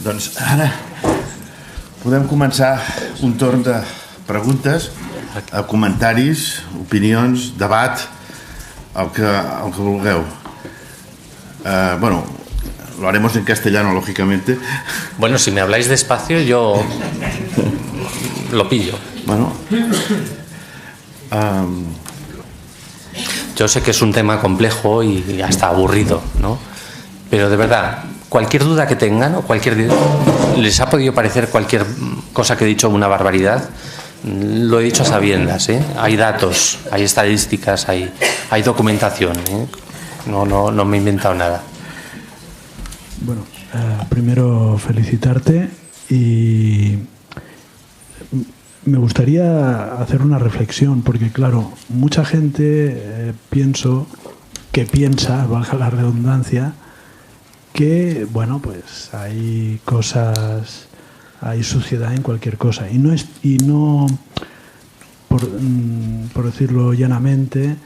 Doncs ara podem començar un torn de preguntes, comentaris, opinions, debat, el que vulgueu. Bueno, lo haremos en castellano, lógicamente. Bueno, si me habláis despacio, yo lo pillo. Bueno, yo sé que es un tema complejo y hasta aburrido, ¿no? Pero de verdad, cualquier duda que tengan o les ha podido parecer cualquier cosa que he dicho una barbaridad, lo he dicho a sabiendas, ¿eh? Hay datos, hay estadísticas, hay documentación, ¿eh? No me he inventado nada. Bueno, primero felicitarte y me gustaría hacer una reflexión porque, claro, mucha gente piensa, valga la redundancia, que, bueno, pues hay cosas, hay suciedad en cualquier cosa y no por decirlo llanamente,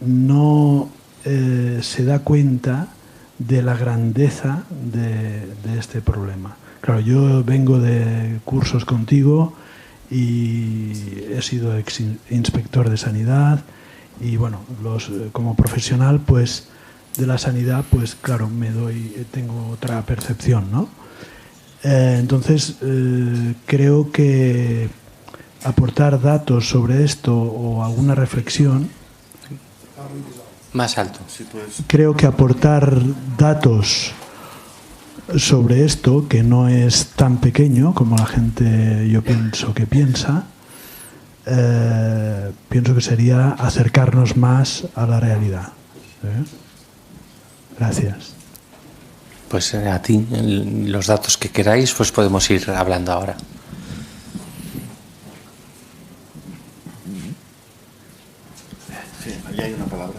no se da cuenta de la grandeza de este problema. Claro, yo vengo de cursos contigo y he sido inspector de sanidad y, bueno, como profesional, pues, de la sanidad, pues, claro, tengo otra percepción, ¿no? Entonces, creo que aportar datos sobre esto o alguna reflexión. Más alto. Creo que aportar datos sobre esto, que no es tan pequeño como la gente, yo pienso que piensa, pienso que sería acercarnos más a la realidad. Gracias. Pues a ti, los datos que queráis, pues podemos ir hablando ahora. sí, allí hay una palabra.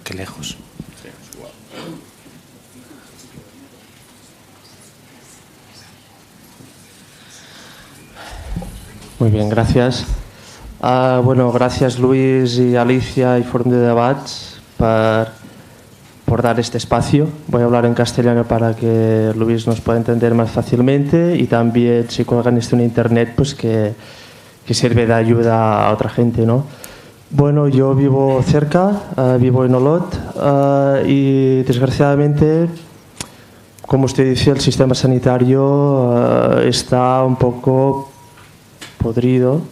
Qué lejos. Sí, es igual. Muy bien, gracias. Bueno, gracias Luis y Alicia y Fórum de Debats por dar este espacio. Voy a hablar en castellano para que Luis nos pueda entender más fácilmente y también si cuelgan esto en internet, pues que sirve de ayuda a otra gente, ¿no? Bueno, yo vivo cerca, vivo en Olot y desgraciadamente, como usted dice, el sistema sanitario está un poco podrido,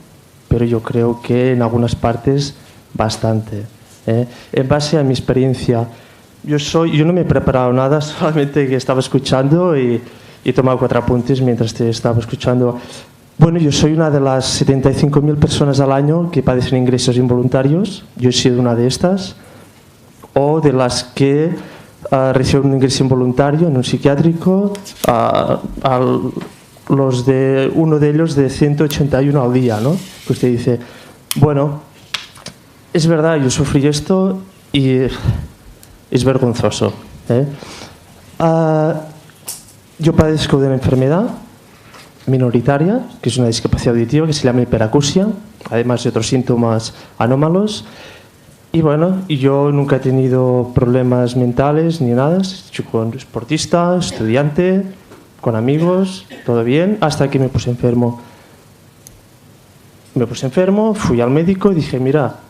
pero yo creo que en algunas partes bastante. En base a mi experiencia, yo no me he preparado nada, solamente que estaba escuchando y he tomado 4 apuntes mientras te estaba escuchando. Bueno, yo soy una de las 75.000 personas al año que padecen ingresos involuntarios. Yo he sido una de estas, o de las que reciben un ingreso involuntario en un psiquiátrico, uno de ellos de 181 al día, ¿no? Que usted dice, bueno, es verdad, yo sufrí esto y es vergonzoso. Yo padezco de una enfermedad minoritaria, que es una discapacidad auditiva que se llama hiperacusia, además de otros síntomas anómalos. Y bueno, yo nunca he tenido problemas mentales ni nada, soy un deportista, estudiante, con amigos, todo bien, hasta que me puse enfermo. Fui al médico y dije, mira,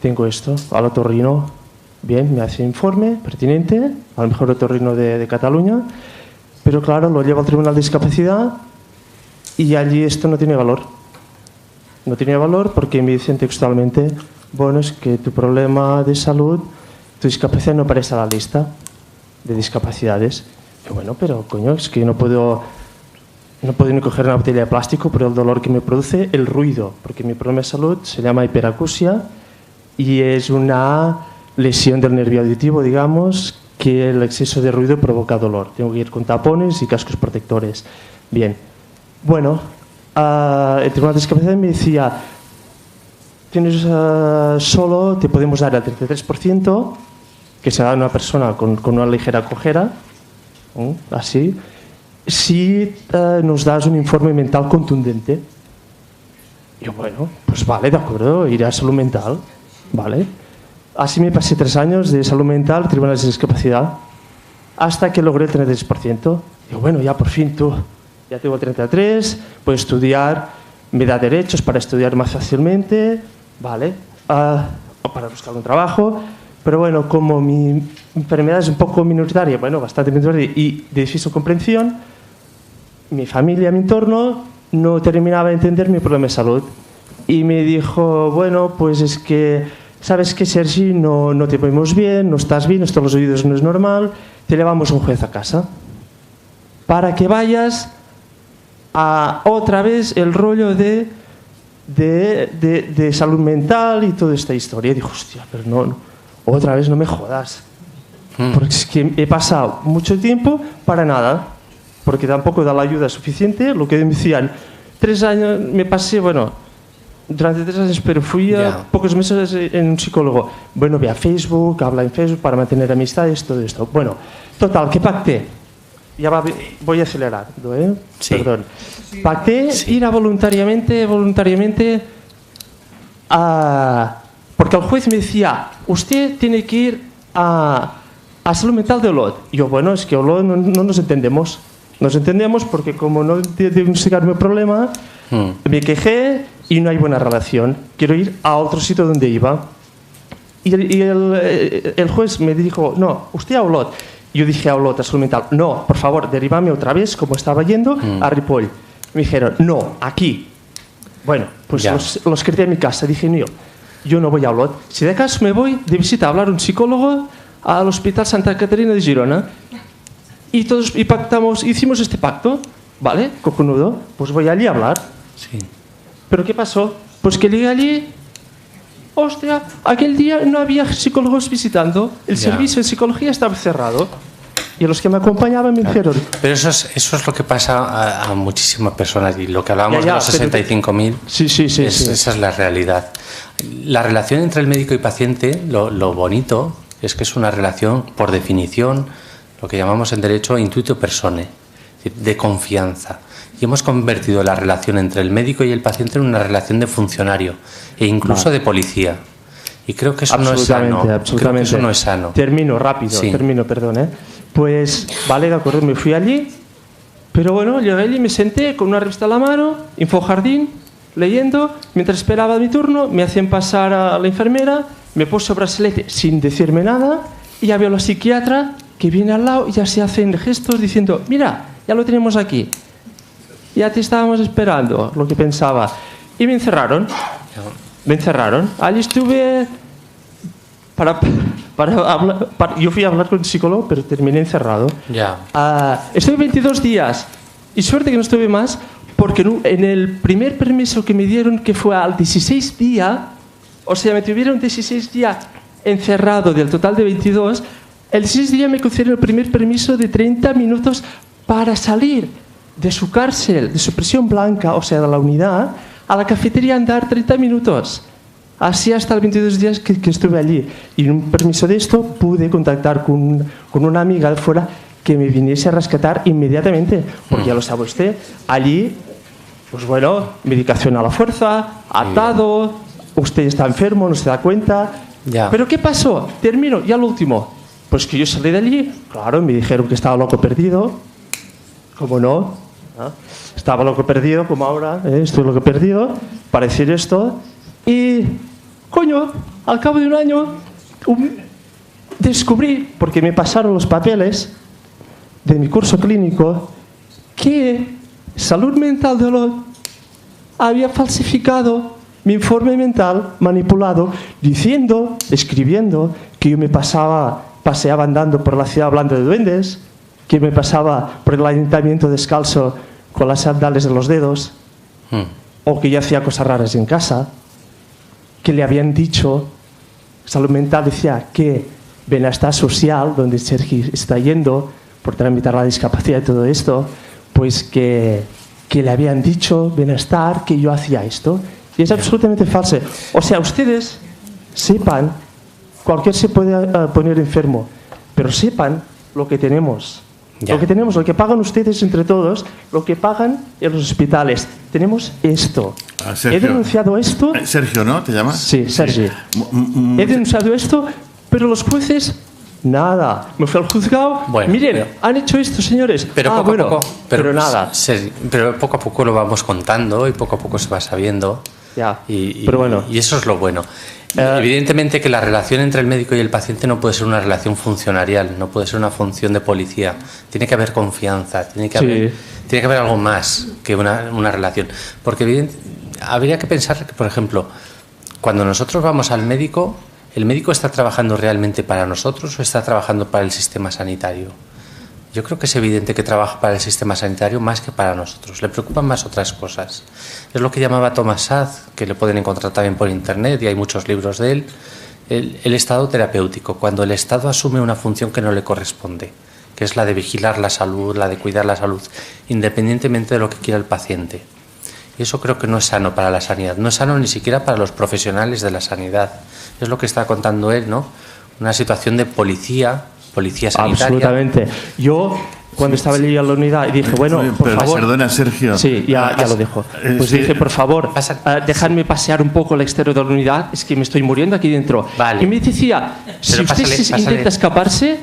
tengo esto, al otorrino, bien, me hace informe pertinente, al mejor otorrino de Cataluña, pero claro, lo llevo al Tribunal de Discapacidad y allí esto no tiene valor. No tiene valor porque me dicen textualmente, bueno, es que tu problema de salud, tu discapacidad no aparece a la lista de discapacidades. Y bueno, pero coño, es que yo no puedo ni coger una botella de plástico por el dolor que me produce el ruido, porque mi problema de salud se llama hiperacusia y es una lesión del nervio auditivo, digamos, que el exceso de ruido provoca dolor. Tengo que ir con tapones y cascos protectores. Bien. Bueno, el Tribunal de Discapacidad me decía, tienes solo, te podemos dar el 33%, que se da a una persona con una ligera cojera, así, si nos das un informe mental contundente. Yo, bueno, pues vale, de acuerdo, iré a salud mental, vale. Así me pasé 3 años de salud mental, tribunales de discapacidad. hasta que logré el 33%. Digo, bueno, ya por fin tú, ya tengo el 33, puedo estudiar, me da derechos para estudiar más fácilmente, vale, o para buscar un trabajo, pero bueno, como mi enfermedad es un poco minoritaria, bueno, bastante minoritaria y de difícil comprensión, mi familia, mi entorno, no terminaba de entender mi problema de salud. Y me dijo, bueno, pues es que, ¿sabes qué, Sergi? No te vemos bien, no estás bien, esto en los oídos no es normal, te llevamos un juez a casa para que vayas a otra vez el rollo de salud mental y toda esta historia. Y dijo, hostia, pero no, otra vez no me jodas. Porque es que he pasado mucho tiempo para nada, porque tampoco da la ayuda suficiente. Lo que me decían, 3 años me pasé, bueno, durante 3 años, pero fui a pocos meses en un psicólogo. Bueno, ve a Facebook, habla en Facebook para mantener amistades, todo esto. Bueno, total, ¿qué pacté? Ya voy a acelerar, ¿eh? Sí. Perdón. Pacté ir a voluntariamente porque el juez me decía, usted tiene que ir a salud mental de Olot. Y yo, bueno, es que Olot no nos entendemos. Nos entendemos porque como no diagnosticarme el problema, me quejé y no hay buena relación. Quiero ir a otro sitio donde iba. Y el juez me dijo, no, usted a Olot. Yo dije a Olot, a salud mental, no, por favor, derivame otra vez, como estaba yendo, a Ripoll. Me dijeron, no, aquí. Bueno, pues los quedé en mi casa. Dije, no, yo no voy a Olot. Si de acaso me voy de visita a hablar a un psicólogo al Hospital Santa Caterina de Girona. Y todos hicimos este pacto, ¿vale? Cojonudo. Pues voy allí a hablar. Sí. ¿Pero qué pasó? Pues que llegué allí, hostia, aquel día no había psicólogos visitando, el servicio de psicología estaba cerrado. Y los que me acompañaban me dijeron... Pero eso es lo que pasa a muchísimas personas, y lo que hablábamos de los 65.000, esa es la realidad. La relación entre el médico y paciente, lo bonito es que es una relación, por definición, lo que llamamos en derecho intuito personae, de confianza. Y hemos convertido la relación entre el médico y el paciente en una relación de funcionario e incluso de policía. Y creo que eso no es sano. Absolutamente. Creo que eso no es sano. Termino rápido, perdón. Pues, vale, de acuerdo, me fui allí, pero bueno, llegué allí, me senté con una revista a la mano, Infojardín, leyendo, mientras esperaba mi turno, me hacían pasar a la enfermera, me puso el bracelete sin decirme nada, y ya veo a la psiquiatra que viene al lado y ya se hacen gestos diciendo, mira, ya lo tenemos aquí, ya te estábamos esperando, lo que pensaba. Y me encerraron. Allí estuve para hablar, yo fui a hablar con el psicólogo, pero terminé encerrado. Estuve 22 días y suerte que no estuve más, porque en el primer permiso que me dieron, que fue al 16 día, o sea, me tuvieron 16 días encerrado del total de 22, el 16 día me concedieron el primer permiso de 30 minutos para salir de su cárcel, de su prisión blanca, o sea, de la unidad, a la cafetería, andar 30 minutos. Así hasta los 22 días que estuve allí. Y en un permiso de esto pude contactar con una amiga de fuera que me viniese a rescatar inmediatamente. Porque ya lo sabe usted, allí, pues bueno, medicación a la fuerza, atado, usted está enfermo, no se da cuenta. Pero ¿qué pasó? Termino, ya lo último. Pues que yo salí de allí, claro, me dijeron que estaba loco perdido. ¿Cómo no? Estaba loco perdido, como ahora, estoy loco perdido, para decir esto. Y, coño, al cabo de un año descubrí, porque me pasaron los papeles de mi curso clínico, que Salud Mental de Olot había falsificado mi informe mental, manipulado, diciendo, escribiendo, que yo paseaba andando por la ciudad hablando de duendes, que me pasaba por el ayuntamiento descalzo con las sandalias en los dedos, o que yo hacía cosas raras en casa, que le habían dicho, Salud Mental decía que Bienestar Social, donde Sergi está yendo por tramitar la discapacidad y todo esto, pues que le habían dicho Bienestar que yo hacía esto. Y es absolutamente falso. O sea, ustedes sepan, cualquiera se puede poner enfermo, pero sepan lo que tenemos. Lo que tenemos, lo que pagan ustedes entre todos, lo que pagan en los hospitales. Tenemos esto. He denunciado esto. Sergio, ¿no? ¿Te llamas? Sí, Sergi. He denunciado esto, pero los jueces Nada. Me fui al juzgado. Bueno, miren, han hecho esto, señores. Pero poco a poco, pero nada. Pero poco a poco lo vamos contando y poco a poco se va sabiendo. Ya, pero bueno. Y eso es lo bueno. Evidentemente que la relación entre el médico y el paciente no puede ser una relación funcionarial, no puede ser una función de policía. Tiene que haber confianza, tiene que haber algo más que una relación. Porque habría que pensar que, por ejemplo, cuando nosotros vamos al médico, ¿el médico está trabajando realmente para nosotros o está trabajando para el sistema sanitario? Yo creo que es evidente que trabaja para el sistema sanitario más que para nosotros. Le preocupan más otras cosas. Es lo que llamaba Thomas Szasz, que le pueden encontrar también por internet y hay muchos libros de él, el estado terapéutico, cuando el Estado asume una función que no le corresponde, que es la de vigilar la salud, la de cuidar la salud, independientemente de lo que quiera el paciente. Y eso creo que no es sano para la sanidad, no es sano ni siquiera para los profesionales de la sanidad. Es lo que está contando él, ¿no? Una situación de policía sanitaria. Absolutamente. Yo, cuando estaba allí en la unidad, dije, bueno, por favor... Perdona, Sergio. Sí, ya lo dejo. Pues dije, por favor, dejadme pasear un poco al exterior de la unidad, es que me estoy muriendo aquí dentro. Vale. Y me decía, si usted intenta escaparse,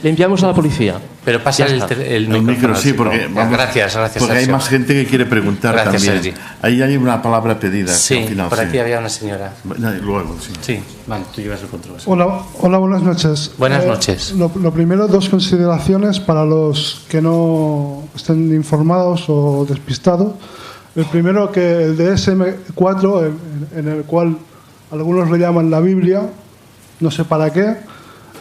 le enviamos a la policía. Pero pasa el micro, sí, porque gracias, porque Sergio. hay más gente que quiere preguntar. Gracias, también. Sergio. Ahí hay una palabra pedida. Sí, al final, por aquí había una señora. Luego, sí. Sí, vale, tú llevas el control. Hola, buenas noches. Buenas noches. Lo primero, dos consideraciones para los que no estén informados o despistados. El primero, que el DSM-4, en el cual algunos le llaman la Biblia, no sé para qué,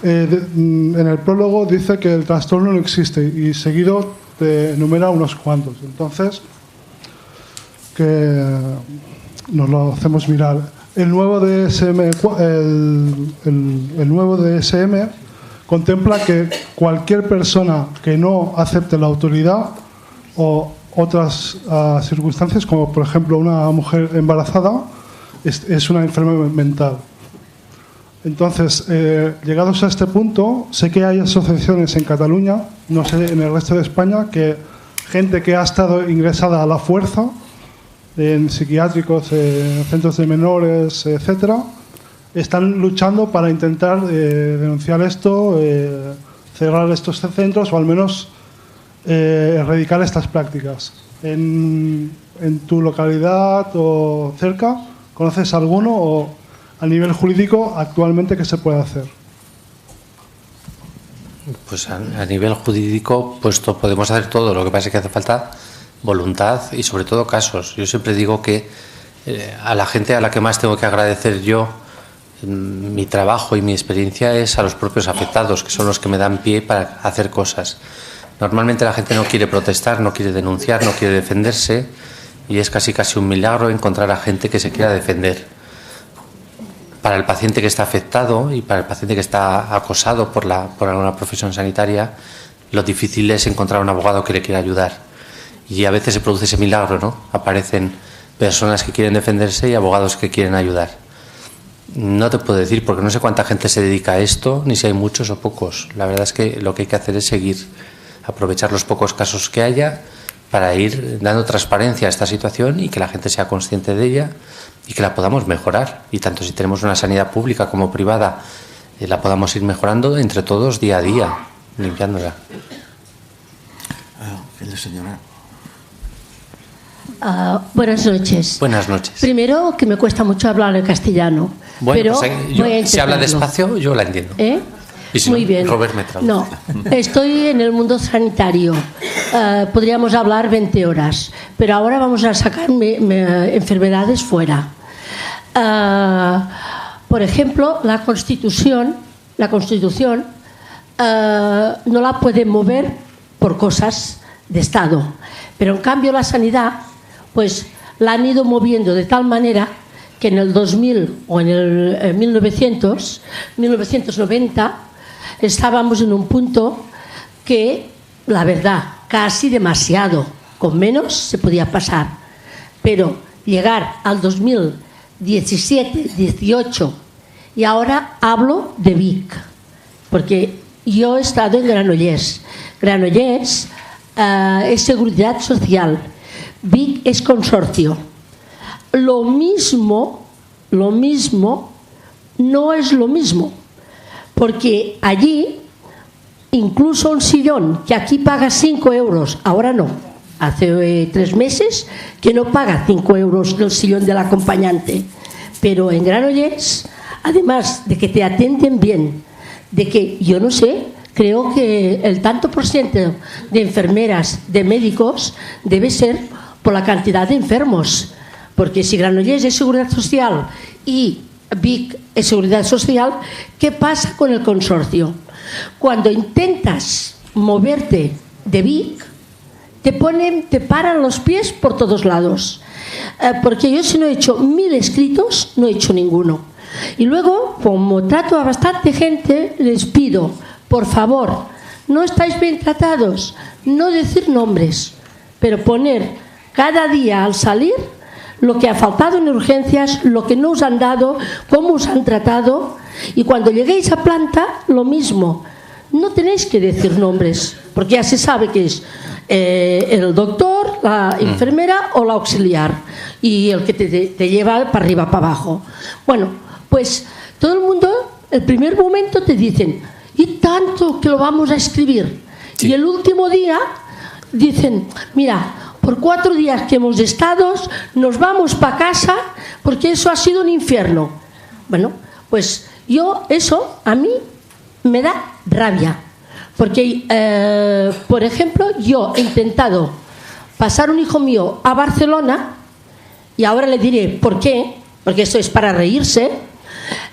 en el prólogo dice que el trastorno no existe y seguido te enumera unos cuantos. Entonces, que nos lo hacemos mirar. El nuevo DSM, el nuevo DSM contempla que cualquier persona que no acepte la autoridad o otras circunstancias, como por ejemplo una mujer embarazada, es una enferma mental. Entonces, llegados a este punto, sé que hay asociaciones en Cataluña, no sé en el resto de España, que gente que ha estado ingresada a la fuerza en psiquiátricos, en centros de menores, etcétera, están luchando para intentar denunciar esto, cerrar estos centros o al menos erradicar estas prácticas. En tu localidad o cerca, ¿conoces alguno o a nivel jurídico actualmente qué se puede hacer? Pues a nivel jurídico pues podemos hacer todo, lo que pasa es que hace falta voluntad y sobre todo casos. Yo siempre digo que a la gente a la que más tengo que agradecer yo mi trabajo y mi experiencia es a los propios afectados, que son los que me dan pie para hacer cosas. Normalmente la gente no quiere protestar, no quiere denunciar, no quiere defenderse y es casi un milagro encontrar a gente que se quiera defender. Para el paciente que está afectado y para el paciente que está acosado por alguna profesión sanitaria, lo difícil es encontrar un abogado que le quiera ayudar. Y a veces se produce ese milagro, ¿no? Aparecen personas que quieren defenderse y abogados que quieren ayudar. No te puedo decir porque no sé cuánta gente se dedica a esto, ni si hay muchos o pocos. La verdad es que lo que hay que hacer es seguir, aprovechar los pocos casos que haya para ir dando transparencia a esta situación y que la gente sea consciente de ella y que la podamos mejorar. Y tanto si tenemos una sanidad pública como privada, la podamos ir mejorando entre todos día a día, limpiándola. Señora. Buenas noches. Buenas noches. Primero, que me cuesta mucho hablar en castellano. Bueno, pero si habla despacio, yo la entiendo. Y si Muy no, bien. Robert me traduce. No, estoy en el mundo sanitario. Podríamos hablar 20 horas, pero ahora vamos a sacar enfermedades fuera. Por ejemplo, la Constitución no la pueden mover por cosas de Estado, pero en cambio la sanidad pues la han ido moviendo de tal manera que en el 2000 o en el 1990 estábamos en un punto que, la verdad, casi demasiado, con menos se podía pasar, pero llegar al 2017, 18 y ahora hablo de Vic, porque yo he estado en Granollers. Granollers es seguridad social, Vic es consorcio. Lo mismo no es lo mismo, porque allí incluso un sillón que aquí paga 5 euros, ahora no, hace 3 meses que no paga 5 euros del sillón del acompañante, pero en Granollers, además de que te atienden bien, de que yo no sé, creo que el tanto por ciento de enfermeras, de médicos, debe ser por la cantidad de enfermos, porque si Granollers es Seguridad Social y Vic es Seguridad Social, ¿qué pasa con el consorcio? Cuando intentas moverte de Vic, te paran los pies por todos lados, porque yo si no he hecho 1000 escritos, no he hecho ninguno. Y luego, como trato a bastante gente, les pido, por favor, no estáis bien tratados, no decir nombres, pero poner cada día al salir lo que ha faltado en urgencias, lo que no os han dado, cómo os han tratado, y cuando lleguéis a planta, lo mismo. No tenéis que decir nombres, porque ya se sabe que es el doctor, la enfermera o la auxiliar, y el que te lleva para arriba, para abajo. Bueno, pues todo el mundo, el primer momento te dicen, y tanto que lo vamos a escribir. Sí. Y el último día dicen, mira, por 4 días que hemos estado, nos vamos para casa porque eso ha sido un infierno. Bueno, pues eso a mí me da rabia. Porque, por ejemplo, yo he intentado pasar un hijo mío a Barcelona, y ahora le diré por qué, porque esto es para reírse,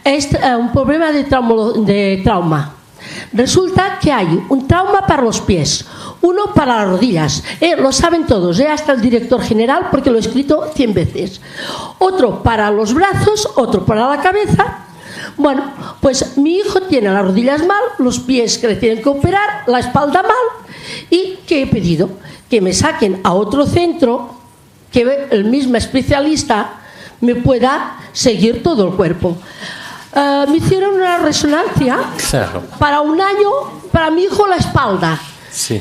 es un problema de trauma. Resulta que hay un trauma para los pies, uno para las rodillas, lo saben todos, hasta el director general, porque lo he escrito 100 veces. Otro para los brazos, otro para la cabeza. Bueno, pues mi hijo tiene las rodillas mal, los pies que le tienen que operar, la espalda mal, y ¿qué he pedido? Que me saquen a otro centro, que el mismo especialista me pueda seguir todo el cuerpo. Me hicieron una resonancia, claro, para 1 año, para mi hijo la espalda. Sí.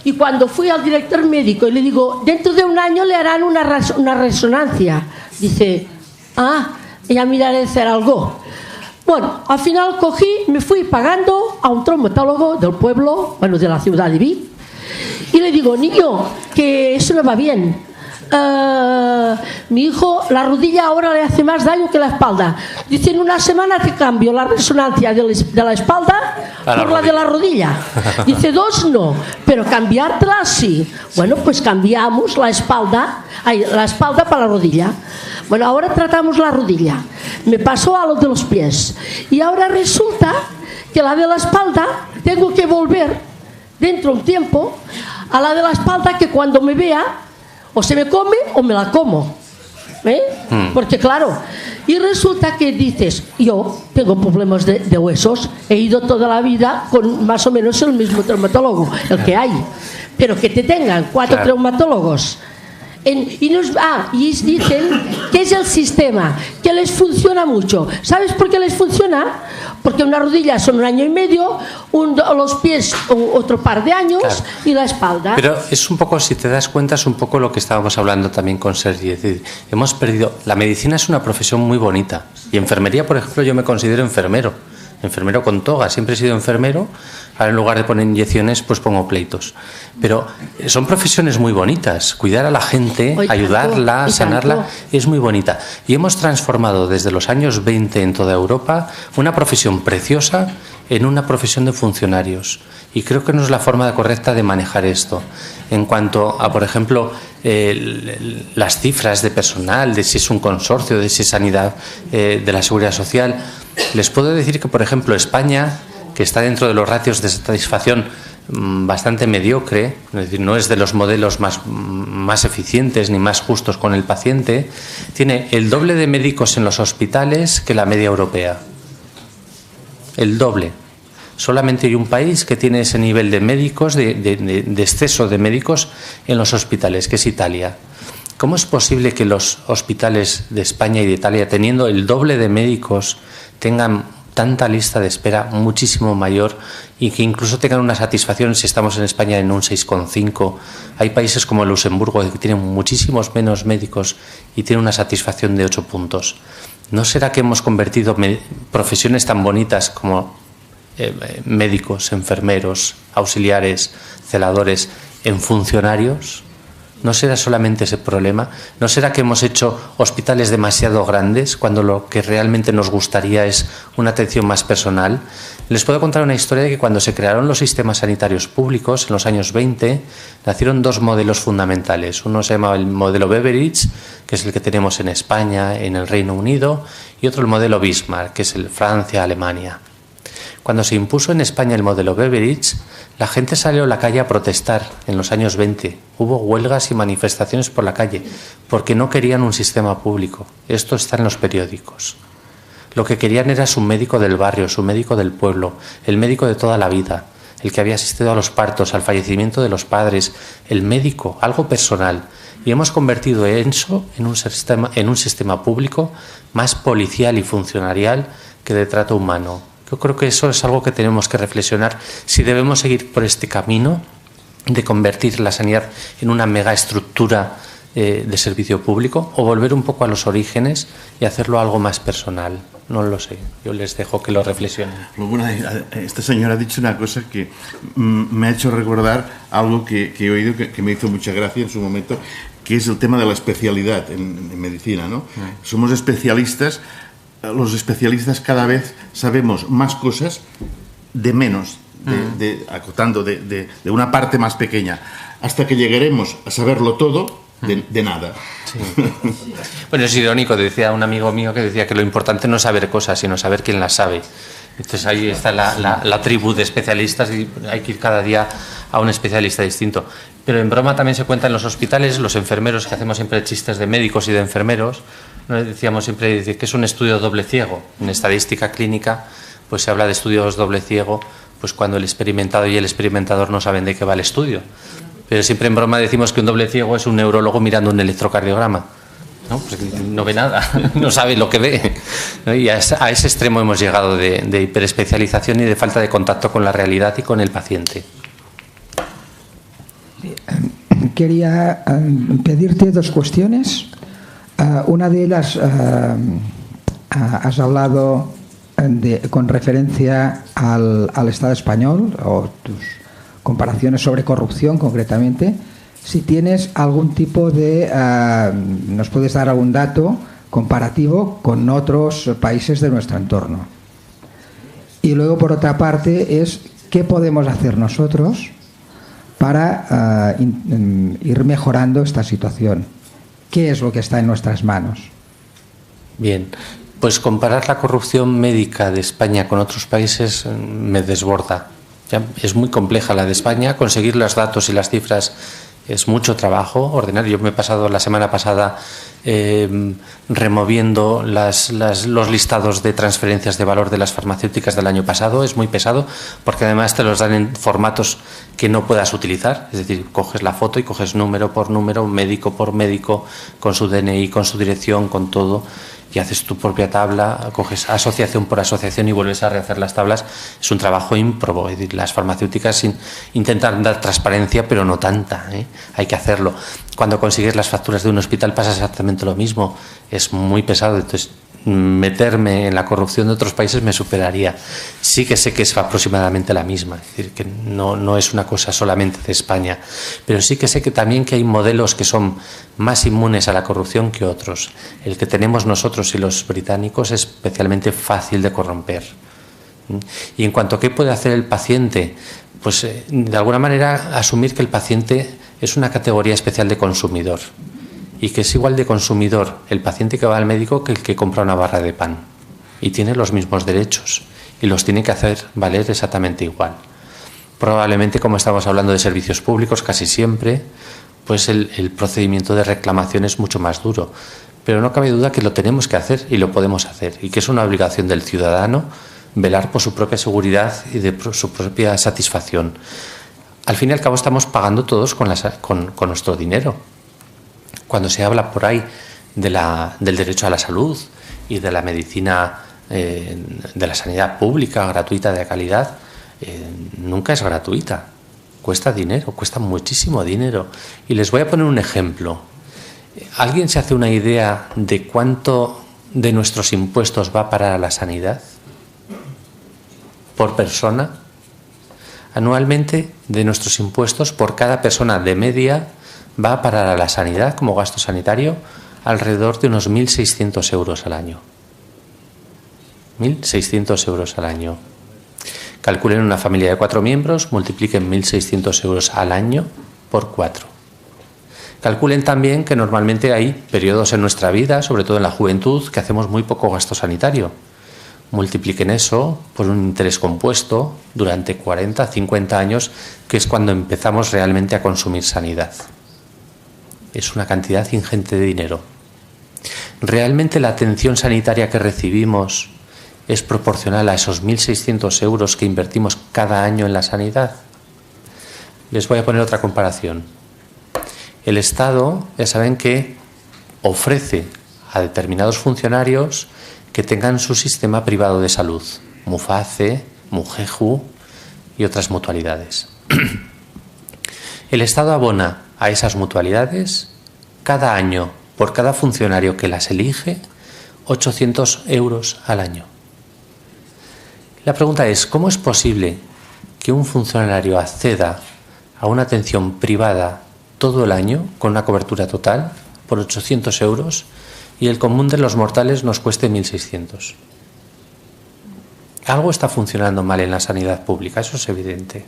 Y cuando fui al director médico y le digo, dentro de 1 año le harán una resonancia, dice, ya miraré de hacer algo. Bueno, al final me fui pagando a un traumatólogo del pueblo, bueno, de la ciudad de Vic, y le digo, niño, que eso no va bien. Mi hijo, la rodilla ahora le hace más daño que la espalda. Dice, en 1 semana te cambio la resonancia de la espalda por la de la rodilla. Dice, 2 no, pero cambiártela sí. Bueno, pues cambiamos la espalda para la rodilla. Bueno, ahora tratamos la rodilla. Me pasó a lo de los pies. Y ahora resulta que la de la espalda tengo que volver dentro de un tiempo a la de la espalda, que cuando me vea o se me come o me la como. Porque claro, y resulta que dices, yo tengo problemas de huesos, he ido toda la vida con más o menos el mismo traumatólogo, el que hay, pero que te tengan 4 claro, traumatólogos. Y dicen que es el sistema, que les funciona mucho. ¿Sabes por qué les funciona? Porque una rodilla son 1 año y medio, los pies otro par de años, claro, y la espalda. Pero es un poco, si te das cuenta, es un poco lo que estábamos hablando también con Sergi. Es decir, hemos perdido. La medicina es una profesión muy bonita. Y enfermería, por ejemplo, yo me considero enfermero con toga, siempre he sido enfermero. Ahora en lugar de poner inyecciones, pues pongo pleitos. Pero son profesiones muy bonitas. Cuidar a la gente, ayudarla, sanarla, es muy bonita. Y hemos transformado desde los años 20 en toda Europa una profesión preciosa en una profesión de funcionarios. Y creo que no es la forma correcta de manejar esto. En cuanto a, por ejemplo, las cifras de personal, de si es un consorcio, de si es sanidad de la seguridad social, les puedo decir que, por ejemplo, España, que está dentro de los ratios de satisfacción bastante mediocre, es decir, no es de los modelos más eficientes ni más justos con el paciente, tiene el doble de médicos en los hospitales que la media europea. El doble. Solamente hay un país que tiene ese nivel de médicos, de exceso de médicos en los hospitales, que es Italia. ¿Cómo es posible que los hospitales de España y de Italia, teniendo el doble de médicos, tengan tanta lista de espera muchísimo mayor y que incluso tengan una satisfacción, si estamos en España, en un 6,5? Hay países como Luxemburgo que tienen muchísimos menos médicos y tienen una satisfacción de 8 puntos. ¿No será que hemos convertido profesiones tan bonitas como médicos, enfermeros, auxiliares, celadores en funcionarios? ¿No será solamente ese problema? ¿No será que hemos hecho hospitales demasiado grandes cuando lo que realmente nos gustaría es una atención más personal? Les puedo contar una historia de que cuando se crearon los sistemas sanitarios públicos en los años 20, nacieron dos modelos fundamentales. Uno se llamaba el modelo Beveridge, que es el que tenemos en España, en el Reino Unido, y otro el modelo Bismarck, que es el Francia, Alemania. Cuando se impuso en España el modelo Beveridge, la gente salió a la calle a protestar en los años 20. Hubo huelgas y manifestaciones por la calle porque no querían un sistema público. Esto está en los periódicos. Lo que querían era su médico del barrio, su médico del pueblo, el médico de toda la vida, el que había asistido a los partos, al fallecimiento de los padres, el médico, algo personal. Y hemos convertido eso en un sistema público más policial y funcionarial que de trato humano. Yo creo que eso es algo que tenemos que reflexionar si debemos seguir por este camino de convertir la sanidad en una megaestructura de servicio público o volver un poco a los orígenes y hacerlo algo más personal. No lo sé, yo les dejo que lo reflexionen. Bueno, esta señora ha dicho una cosa que me ha hecho recordar algo que he oído que me hizo mucha gracia en su momento, que es el tema de la especialidad en medicina, ¿no? Somos especialistas. Los especialistas cada vez sabemos más cosas de menos, acotando de una parte más pequeña, hasta que llegaremos a saberlo todo de nada. Sí. Bueno, es irónico, decía un amigo mío que decía que lo importante no es saber cosas, sino saber quién las sabe. Entonces ahí está la tribu de especialistas y hay que ir cada día a un especialista distinto. Pero en broma también se cuenta en los hospitales, los enfermeros, que hacemos siempre chistes de médicos y de enfermeros, ¿no? Decíamos siempre que es un estudio doble ciego. En estadística clínica pues se habla de estudios doble ciego pues cuando el experimentado y el experimentador no saben de qué va el estudio. Pero siempre en broma decimos que un doble ciego es un neurólogo mirando un electrocardiograma, ¿no? Pues no ve nada, no sabe lo que ve, ¿no? Y a ese extremo hemos llegado de hiperespecialización y de falta de contacto con la realidad y con el paciente. Quería pedirte dos cuestiones. Una de ellas, has hablado con referencia al Estado español o tus comparaciones sobre corrupción concretamente. Si tienes algún tipo de... nos puedes dar algún dato comparativo con otros países de nuestro entorno. Y luego, por otra parte, es qué podemos hacer nosotros para ir mejorando esta situación. ¿Qué es lo que está en nuestras manos? Bien, pues comparar la corrupción médica de España con otros países me desborda. Ya es muy compleja la de España, conseguir los datos y las cifras es mucho trabajo ordenar. Yo me he pasado la semana pasada removiendo los listados de transferencias de valor de las farmacéuticas del año pasado. Es muy pesado porque además te los dan en formatos que no puedas utilizar. Es decir, coges la foto y coges número por número, médico por médico, con su DNI, con su dirección, con todo, y haces tu propia tabla, coges asociación por asociación y vuelves a rehacer las tablas. Es un trabajo ímprobo. Es decir, las farmacéuticas intentan dar transparencia, pero no tanta, ¿eh? Hay que hacerlo. Cuando consigues las facturas de un hospital pasa exactamente lo mismo. Es muy pesado. Entonces, meterme en la corrupción de otros países me superaría. Sí que sé que es aproximadamente la misma, es decir, que no es una cosa solamente de España, pero sí que sé que también que hay modelos que son más inmunes a la corrupción que otros. El que tenemos nosotros y los británicos es especialmente fácil de corromper. Y en cuanto a qué puede hacer el paciente, pues de alguna manera asumir que el paciente es una categoría especial de consumidor y que es igual de consumidor el paciente que va al médico que el que compra una barra de pan, y tiene los mismos derechos y los tiene que hacer valer exactamente igual. Probablemente, como estamos hablando de servicios públicos casi siempre, pues el procedimiento de reclamación es mucho más duro, pero no cabe duda que lo tenemos que hacer y lo podemos hacer, y que es una obligación del ciudadano velar por su propia seguridad y de su propia satisfacción. Al fin y al cabo estamos pagando todos con nuestro dinero. Cuando se habla por ahí del derecho a la salud y de la medicina, de la sanidad pública, gratuita, de calidad, nunca es gratuita. Cuesta dinero, cuesta muchísimo dinero. Y les voy a poner un ejemplo. ¿Alguien se hace una idea de cuánto de nuestros impuestos va para la sanidad? ¿Por persona? Anualmente, de nuestros impuestos, por cada persona de media, va para la sanidad como gasto sanitario alrededor de unos 1.600 euros al año. 1.600 euros al año. Calculen una familia de 4 miembros, multipliquen 1.600 euros al año por 4. Calculen también que normalmente hay periodos en nuestra vida, sobre todo en la juventud, que hacemos muy poco gasto sanitario. Multipliquen eso por un interés compuesto durante 40, 50 años, que es cuando empezamos realmente a consumir sanidad. Es una cantidad ingente de dinero. ¿Realmente la atención sanitaria que recibimos es proporcional a esos 1.600 euros que invertimos cada año en la sanidad? Les voy a poner otra comparación. El Estado, ya saben que ofrece a determinados funcionarios que tengan su sistema privado de salud, Muface, Mujeju y otras mutualidades. El Estado abona a esas mutualidades cada año, por cada funcionario que las elige, 800 euros al año. La pregunta es, ¿cómo es posible que un funcionario acceda a una atención privada todo el año con una cobertura total por 800 euros y el común de los mortales nos cueste 1.600? Algo está funcionando mal en la sanidad pública, eso es evidente.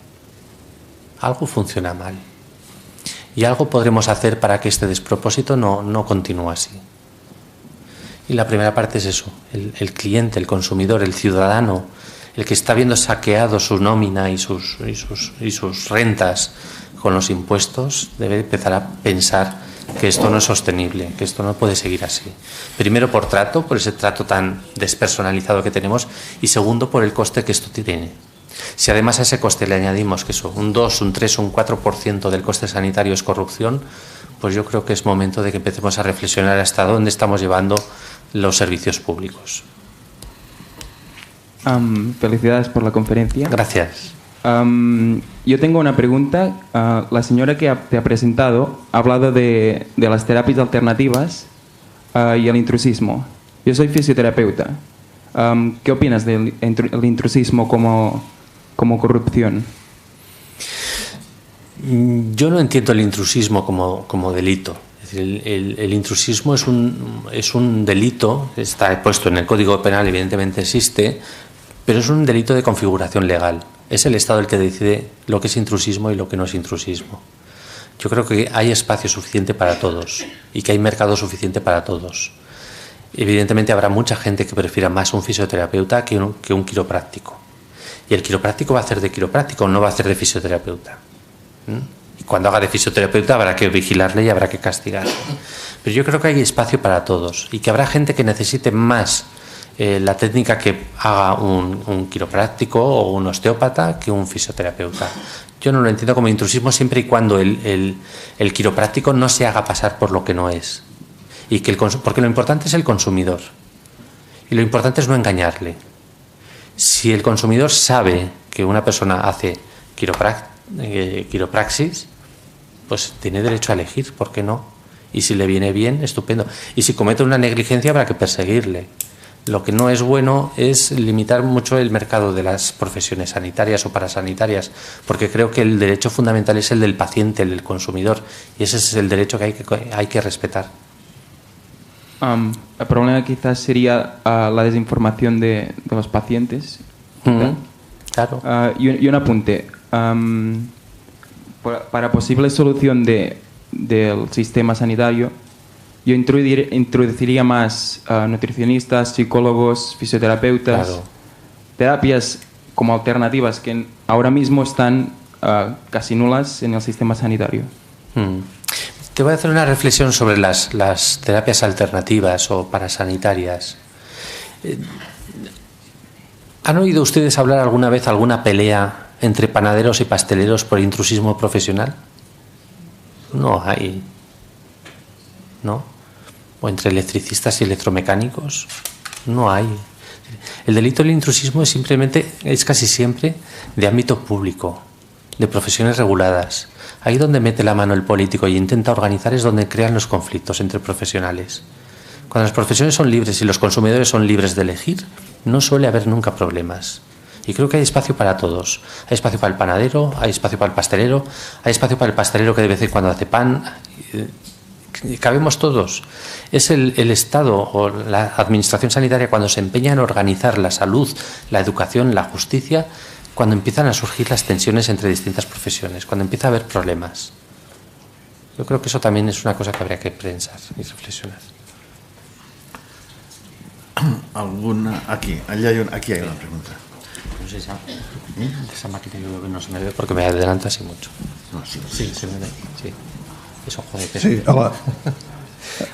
Algo funciona mal. Y algo podremos hacer para que este despropósito no continúe así. Y la primera parte es eso, el cliente, el consumidor, el ciudadano, el que está viendo saqueado su nómina y sus rentas con los impuestos, debe empezar a pensar que esto no es sostenible, que esto no puede seguir así. Primero por trato, por ese trato tan despersonalizado que tenemos, y segundo por el coste que esto tiene. Si además a ese coste le añadimos que eso, un 2, un 3 o un 4% del coste sanitario es corrupción, pues yo creo que es momento de que empecemos a reflexionar hasta dónde estamos llevando los servicios públicos. Felicidades por la conferencia. Gracias. Yo tengo una pregunta. La señora que te ha presentado ha hablado de las terapias alternativas y el intrusismo. Yo soy fisioterapeuta. ¿Qué opinas del intrusismo como corrupción? Yo no entiendo el intrusismo como delito. Es decir, el intrusismo es un delito, está puesto en el Código Penal, evidentemente existe, pero es un delito de configuración legal. Es el Estado el que decide lo que es intrusismo y lo que no es intrusismo. Yo creo que hay espacio suficiente para todos y que hay mercado suficiente para todos. Evidentemente habrá mucha gente que prefiera más un fisioterapeuta que un quiropráctico. Y el quiropráctico va a hacer de quiropráctico, no va a hacer de fisioterapeuta. Y cuando haga de fisioterapeuta habrá que vigilarle y habrá que castigarle. Pero yo creo que hay espacio para todos y que habrá gente que necesite más la técnica que haga un quiropráctico o un osteópata que un fisioterapeuta. Yo no lo entiendo como intrusismo siempre y cuando el quiropráctico no se haga pasar por lo que no es. Y porque lo importante es el consumidor. Y lo importante es no engañarle. Si el consumidor sabe que una persona hace quiropraxis, pues tiene derecho a elegir, ¿por qué no? Y si le viene bien, estupendo. Y si comete una negligencia, habrá que perseguirle. Lo que no es bueno es limitar mucho el mercado de las profesiones sanitarias o parasanitarias, porque creo que el derecho fundamental es el del paciente, el del consumidor, y ese es el derecho que hay que respetar. El problema quizás sería la desinformación de los pacientes. Claro. Y un apunte. Para posible solución del sistema sanitario, yo introduciría más nutricionistas, psicólogos, fisioterapeutas, claro, terapias como alternativas que ahora mismo están casi nulas en el sistema sanitario. Te voy a hacer una reflexión sobre las terapias alternativas o parasanitarias. ¿Han oído ustedes hablar alguna vez alguna pelea entre panaderos y pasteleros por intrusismo profesional? No hay. ¿No? ¿O entre electricistas y electromecánicos? No hay. El delito del intrusismo es casi siempre de ámbito público, de profesiones reguladas. Ahí donde mete la mano el político y intenta organizar es donde crean los conflictos entre profesionales. Cuando las profesiones son libres y los consumidores son libres de elegir, no suele haber nunca problemas. Y creo que hay espacio para todos. Hay espacio para el panadero, hay espacio para el pastelero, hay espacio para el pastelero que de vez en cuando hace pan. Cabemos todos. Es el Estado o la administración sanitaria cuando se empeña en organizar la salud, la educación, la justicia, cuando empiezan a surgir las tensiones entre distintas profesiones, cuando empieza a haber problemas. Yo creo que eso también es una cosa que habría que pensar y reflexionar. Aquí hay una pregunta. No sé, esa máquina yo creo que no se me ve porque me adelanta así mucho. No, sí, se me ve. Sí. Eso, joder. Sí, hola.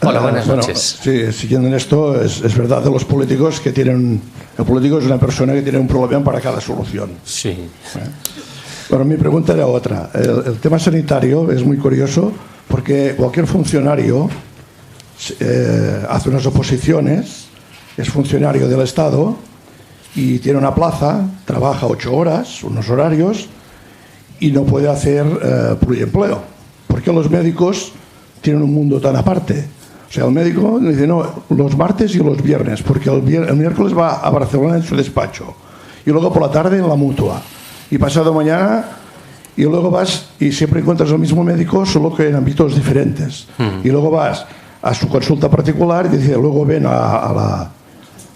Hola, buenas noches. Sí, siguiendo en esto, es verdad de los políticos que tienen... El político es una persona que tiene un problema para cada solución. Sí. Pero mi pregunta era otra. El tema sanitario es muy curioso porque cualquier funcionario hace unas oposiciones, es funcionario del Estado y tiene una plaza, trabaja 8 horas, unos horarios, y no puede hacer pluriempleo. Porque los médicos tienen un mundo tan aparte. O sea, el médico dice, no, los martes y los viernes, porque el miércoles va a Barcelona en su despacho, y luego por la tarde en la Mutua, y pasado mañana, y luego vas y siempre encuentras al mismo médico, solo que en ámbitos diferentes. Y luego vas a su consulta particular y dice, luego ven a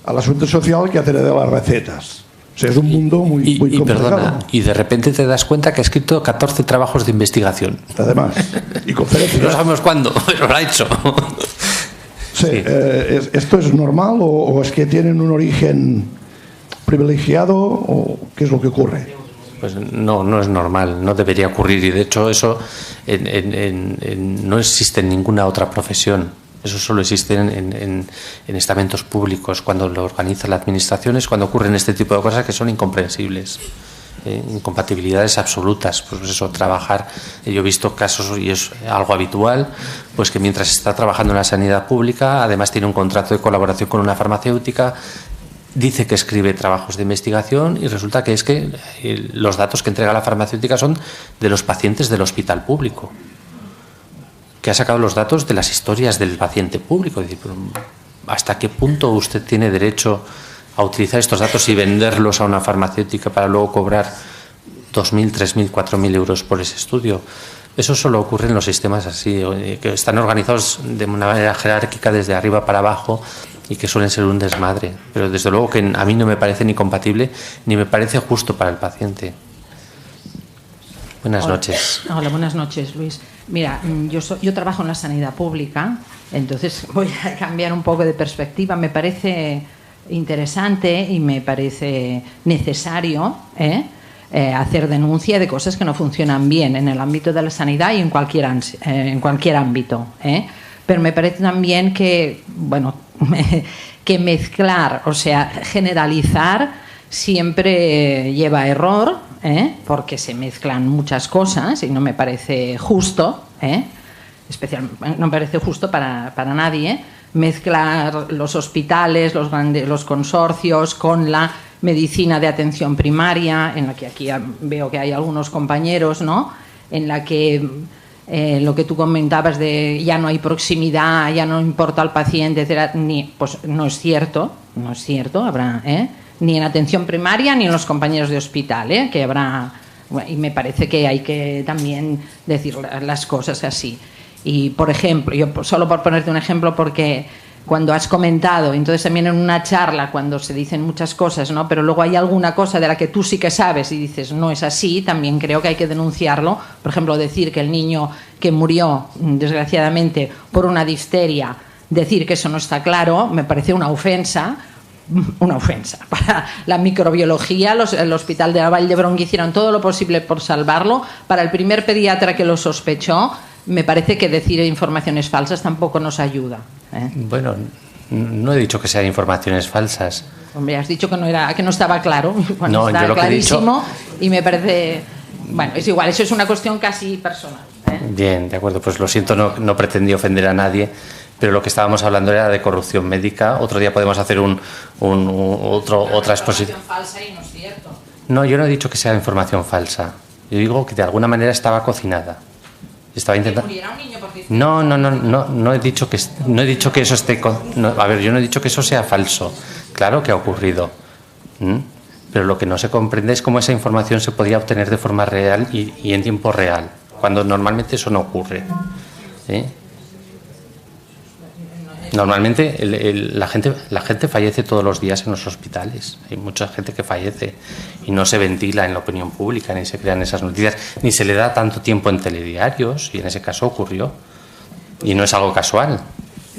la Asunto Social que hace de las recetas. O sea, es un mundo muy complicado. Perdona, y de repente te das cuenta que ha escrito 14 trabajos de investigación. Además, y conferencias. No sabemos cuándo, pero lo ha hecho. Sí, ¿esto es normal o es que tienen un origen privilegiado o qué es lo que ocurre? Pues no es normal, no debería ocurrir, y de hecho eso no existe en ninguna otra profesión. Eso solo existe en estamentos públicos, cuando lo organiza la administración, es cuando ocurren este tipo de cosas que son incomprensibles. Incompatibilidades absolutas, pues eso, trabajar. Yo he visto casos, y es algo habitual, pues que mientras está trabajando en la sanidad pública, además tiene un contrato de colaboración con una farmacéutica, dice que escribe trabajos de investigación y resulta que es que los datos que entrega la farmacéutica son de los pacientes del hospital público, que ha sacado los datos de las historias del paciente público. Es decir, ¿hasta qué punto usted tiene derecho a utilizar estos datos y venderlos a una farmacéutica para luego cobrar 2.000, 3.000, 4.000 euros por ese estudio? Eso solo ocurre en los sistemas así, que están organizados de una manera jerárquica desde arriba para abajo y que suelen ser un desmadre. Pero desde luego que a mí no me parece ni compatible ni me parece justo para el paciente. Buenas noches. Hola, buenas noches, Luis. Mira, yo trabajo en la sanidad pública, entonces voy a cambiar un poco de perspectiva. Me parece interesante y me parece necesario hacer denuncia de cosas que no funcionan bien en el ámbito de la sanidad y en cualquier ámbito. Pero me parece también que, bueno, que mezclar, o sea, generalizar siempre lleva a error, porque se mezclan muchas cosas y no me parece justo, no me parece justo para nadie mezclar los hospitales, los consorcios con la medicina de atención primaria, en la que aquí veo que hay algunos compañeros, ¿no?, en la que lo que tú comentabas de ya no hay proximidad, ya no importa al paciente, etcétera, pues no es cierto, habrá, ni en atención primaria ni en los compañeros de hospital, que habrá, y me parece que hay que también decir las cosas así. Y por ejemplo, yo solo por ponerte un ejemplo, porque cuando has comentado, entonces también en una charla cuando se dicen muchas cosas, ¿no?, pero luego hay alguna cosa de la que tú sí que sabes y dices no es así, también creo que hay que denunciarlo. Por ejemplo, decir que el niño que murió desgraciadamente por una difteria, decir que eso no está claro, me parece una ofensa para la microbiología. El Hospital de la Vall d'Hebron hicieron todo lo posible por salvarlo. Para el primer pediatra que lo sospechó, me parece que decir informaciones falsas tampoco nos ayuda. Bueno, no he dicho que sean informaciones falsas. Hombre, has dicho que no estaba claro. Bueno, no, está yo lo clarísimo, que he dicho... y me parece... Bueno, es igual, eso es una cuestión casi personal. Bien, de acuerdo, pues lo siento, no pretendí ofender a nadie, pero lo que estábamos hablando era de corrupción médica. Otro día podemos hacer otra exposición. Falsa y no es cierto. No, yo no he dicho que sea información falsa. Yo digo que de alguna manera estaba cocinada. Estaba intentando... ¿Que muriera un niño porque... No he dicho que eso esté... A ver, yo no he dicho que eso sea falso. Claro que ha ocurrido. Pero lo que no se comprende es cómo esa información se podría obtener de forma real y en tiempo real, cuando normalmente eso no ocurre. Normalmente la gente fallece todos los días en los hospitales. Hay mucha gente que fallece y no se ventila en la opinión pública, ni se crean esas noticias, ni se le da tanto tiempo en telediarios, y en ese caso ocurrió. Y no es algo casual.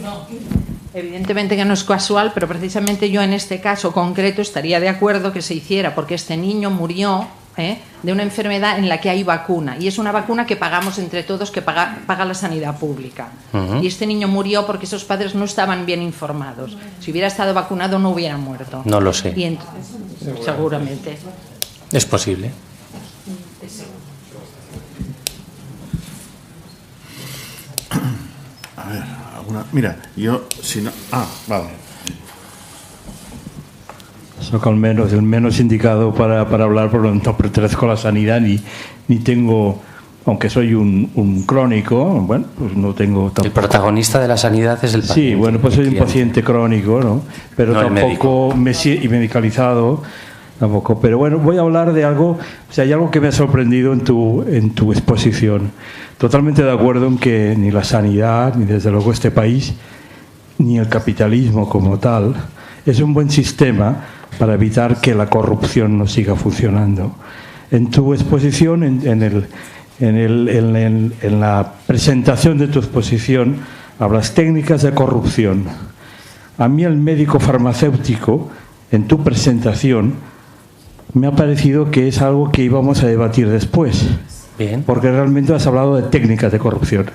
No, evidentemente que no es casual, pero precisamente yo en este caso concreto estaría de acuerdo que se hiciera, porque este niño murió de una enfermedad en la que hay vacuna, y es una vacuna que pagamos entre todos, que paga la sanidad pública. Y este niño murió porque esos padres no estaban bien informados. Si hubiera estado vacunado no hubiera muerto. No lo sé. Seguramente. Es posible. A ver, mira, yo si no... vale. Soy el menos indicado para hablar, porque no pertenezco a la sanidad ni tengo, aunque soy un crónico, bueno, pues no tengo tampoco. El protagonista de la sanidad es el paciente. Sí, bueno, pues soy un paciente crónico, ¿no? Pero no tampoco y medicalizado tampoco. Pero bueno, voy a hablar de algo, o sea, hay algo que me ha sorprendido en tu exposición. Totalmente de acuerdo en que ni la sanidad, ni desde luego este país, ni el capitalismo como tal, es un buen sistema para evitar que la corrupción no siga funcionando. En tu exposición, en la presentación de tu exposición, hablas técnicas de corrupción. A mí el médico farmacéutico, en tu presentación, me ha parecido que es algo que íbamos a debatir después. Bien. Porque realmente has hablado de técnicas de corrupción.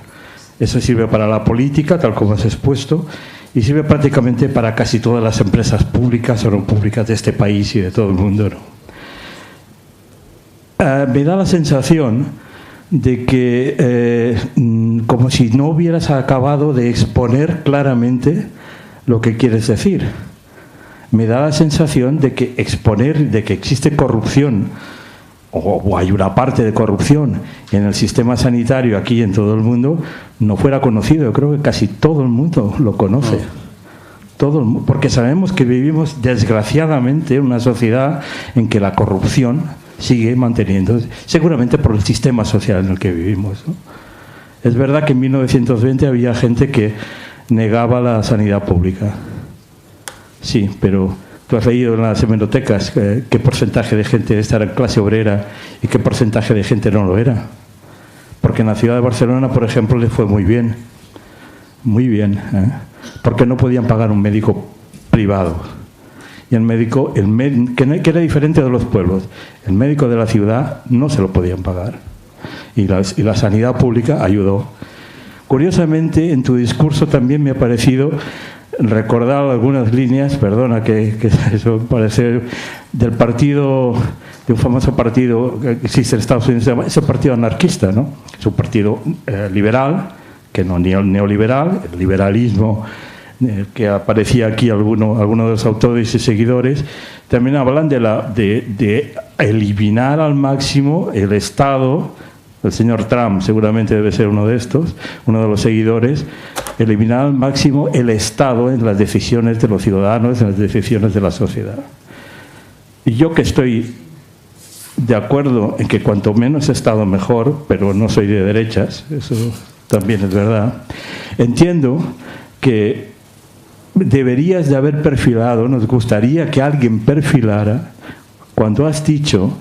Eso sirve para la política, tal como has expuesto, y sirve prácticamente para casi todas las empresas públicas o no públicas de este país y de todo el mundo, ¿no? Me da la sensación de que como si no hubieras acabado de exponer claramente lo que quieres decir. Me da la sensación de que exponer de que existe corrupción o hay una parte de corrupción en el sistema sanitario aquí en todo el mundo no fuera conocido. Yo creo que casi todo el mundo lo conoce. Porque sabemos que vivimos desgraciadamente en una sociedad en que la corrupción sigue manteniendo, seguramente por el sistema social en el que vivimos, ¿no? Es verdad que en 1920 había gente que negaba la sanidad pública. Sí, pero tú has leído en las hemerotecas qué porcentaje de gente era en clase obrera y qué porcentaje de gente no lo era. Porque en la ciudad de Barcelona, por ejemplo, les fue muy bien. Muy bien. Porque no podían pagar un médico privado. Y el médico, que era diferente de los pueblos, el médico de la ciudad no se lo podían pagar. Y la sanidad pública ayudó. Curiosamente, en tu discurso también me ha parecido recordar algunas líneas, perdona que eso parece del partido, de un famoso partido que existe en Estados Unidos, es el partido anarquista, ¿no? Es un partido liberal, que no ni el neoliberal, el liberalismo que aparecía aquí algunos de los autores y seguidores, también hablan de eliminar al máximo el Estado. El señor Trump seguramente debe ser uno de estos, uno de los seguidores, eliminar al máximo el Estado en las decisiones de los ciudadanos, en las decisiones de la sociedad. Y yo que estoy de acuerdo en que cuanto menos Estado mejor, pero no soy de derechas, eso también es verdad, entiendo que deberías de haber perfilado, nos gustaría que alguien perfilara, cuando has dicho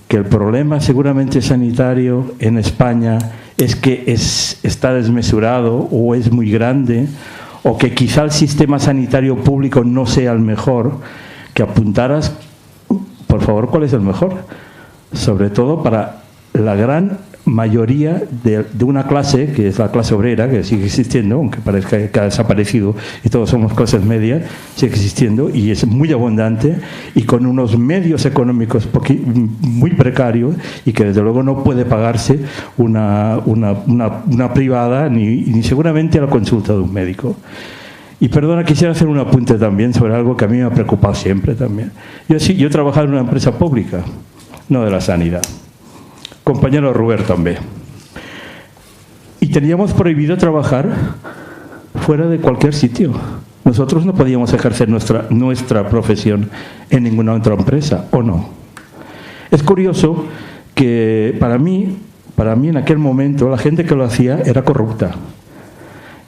que el problema seguramente sanitario en España es que está desmesurado o es muy grande, o que quizá el sistema sanitario público no sea el mejor, que apuntaras, por favor, cuál es el mejor, sobre todo para la gran mayoría de una clase, que es la clase obrera, que sigue existiendo, aunque parezca que ha desaparecido y todos somos clases medias, sigue existiendo y es muy abundante y con unos medios económicos muy precarios y que desde luego no puede pagarse una privada ni seguramente la consulta de un médico. Y perdona, quisiera hacer un apunte también sobre algo que a mí me ha preocupado siempre también. Yo he trabajado en una empresa pública, no de la sanidad. Compañero Robert també. y teníamos prohibido trabajar fuera de cualquier sitio. Nosotros no podíamos ejercer nuestra profesión en ninguna otra empresa, ¿o no? Es curioso que para mí en aquel momento la gente que lo hacía era corrupta.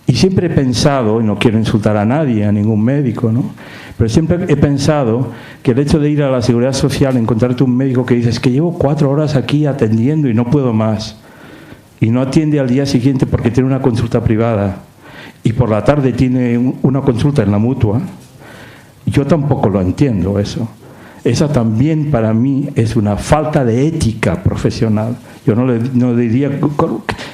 Y siempre he pensado, y no quiero insultar a nadie, a ningún médico, ¿no?, pero siempre he pensado que el hecho de ir a la Seguridad Social, encontrarte un médico que dices que llevo 4 horas aquí atendiendo y no puedo más, y no atiende al día siguiente porque tiene una consulta privada, y por la tarde tiene una consulta en la Mutua, yo tampoco lo entiendo eso. Esa también para mí es una falta de ética profesional. Yo no diría